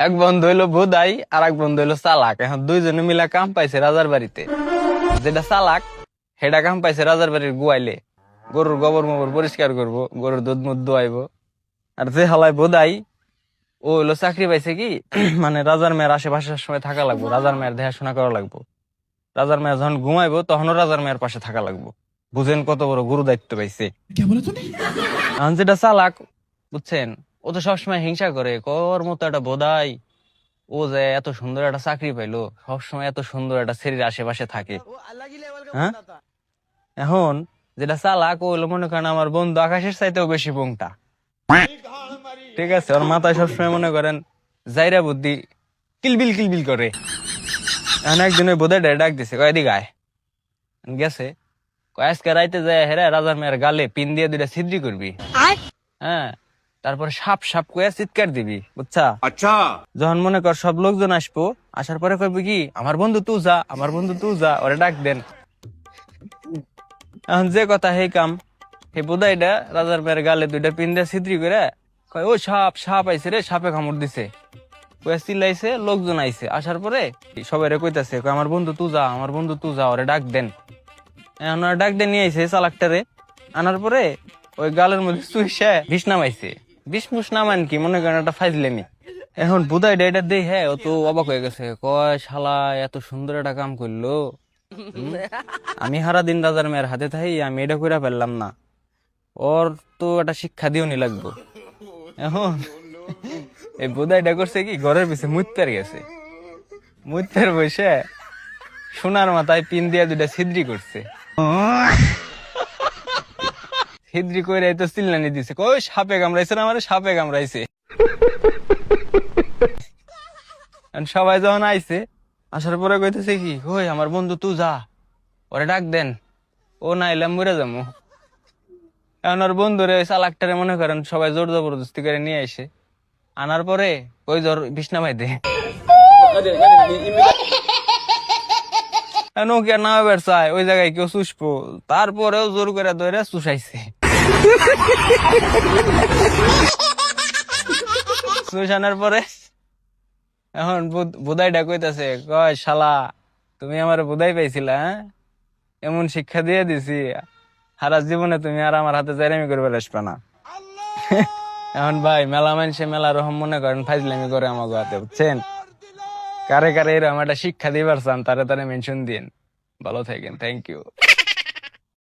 এক বন্ধু হইলো বোধাই আর এক বন্ধু হইলো চালাক। এখন দুইজনে মিলা কাম পাইছে রাজার বাড়িতে। যেটা চালাক সেটা কাম পাইছে রাজার বাড়ির গুয়াইলে, গরুর গোবর মোবর পরিষ্কার করবো, গরুর দুধ মুধ দোয়াইবো। আর যে হালায় বোধাই ও হইলো চাকরি পাইছে কি মানে রাজার মেয়ের আশেপাশে সময় থাকা লাগবো, রাজার মেয়ের দেখাশোনা করা লাগবো। রাজার মেয়ে যখন ঘুমাইবো তখনও রাজার মেয়ের পাশে থাকা লাগবো। বুঝেন কত বড় গুরু দায়িত্ব পাইছে। এখন যেটা চালাক, বুঝছেন, ও তো সবসময় হিংসা করে, কর মতো একটা বোধাই ও যে এত সুন্দর একটা চাকরি পাইলো, সবসময় এত সুন্দর একটা ছেলের আশেপাশে থাকে। হ্যাঁ, এখন যেটা চালাক ও হলো মনে করেন আমার বন্ধু আকাশের চাইতেও বেশি পোংটা। ঠিক আছে, ওর মাথায় সবসময় মনে করেন জাইরা বুদ্ধি কিলবিল কিলবিল করে। এখন একদিন ওই বোধাই ডাক দিছে, কয় এদিকে আয়। গেছে, কয় আজকে রাইতে যায় হেরা রাজার মেয়ের গালে পিন দিয়ে দুইটা ছিদ্রি করবি। হ্যাঁ, তারপর সাপ সাপ কয়ে চিৎকার দিবি, বুঝছা? अच्छा। যখন মনে কর সব লোকজন আসবো, আসার পরে কইবি কি, আমার বন্ধু তুই যা, আমার বন্ধু তুই যা, ওরে ডাক দেন। এখন যে কথা সেই কাম। সেই বোধাইটা রাজার মেয়ের গালে দুইটা পিন দিয়ে ছিদ্রি করে কয়, ও সাপ সাপ আইছে রে, সাপে কামড় দিছে। কয়ে চিল্লাইছে, লোকজন আইছে। আসার পরে সবাই রে কইতাছে, কয় আমার বন্ধু তুই যা, আমার বন্ধু তুই যা, ওরে ডাক দেন। এখন ওরা ডাক দিয়ে নিয়ে আইছে চালাকটারে। আনার পরে ওই গালের মধ্যে চুইসে বিষ নামাইছে। বিষ মুষ নামান কি মনে করেন একটা ফাইজলেমি। এখন বুধাই এটা দেই, হ্যাঁ, ও তো অবাক হয়ে গেছে, কয় শালা এত সুন্দর একটা কাম করলো। আমি সারা দিন রাজার মেয়ের হাতে থাই, আমি এটা কইরা ফেললাম না, ওর তো একটা শিক্ষা দিও নি লাগবো। এখন এই বুধাইটা করছে কি, ঘরের পিছে মুত্তার গেছে, মুত্তার বসে সোনার মাথায় পিন দিয়া দুইটা ছিদ্রি করছে। ছিদ্রি কইরা তো চিল্লানি দিছে, কই সাপে কামড়াইছে না, আমার সাপে কামড়াইছে। সবাই যখন আইছে, আসার পরে কইতেছে কি, কই আমার বন্ধু তুই যা, ওরে ডাক দেন, ও না এলাম মরে যাবো। এখন ওর বন্ধুরে ওই চালাকটারে মনে করেন সবাই জোর জবরদস্তি করে নিয়ে আইসে। আনার পরে ওই জ্বর বিছনা পাইতে ও কি আর না হইবার চায়, ওই জায়গায় কেউ চুষবো, তারপরেও জোর করে ধরে চুষাইছে। চুষানোর পরে এখন বুধাইটা কইতাছে, কয় শালা তুমি আমার বুধাই পাইছিলা, হ্যাঁ, এমন শিক্ষা দিয়ে দিছি, সারা জীবনে তুমি আর আমার হাতে জাইরামি করবে আসবে না। এখন ভাই মেলা মানুষে মেলা রকম মনে করেন ফাইজলামি করে আমার হাতে, বুঝছেন? কারে কারে এরকম একটা শিক্ষা দিবার চান তারে তারে মেনশন দিন। ভালো থাকেন, থ্যাংক ইউ।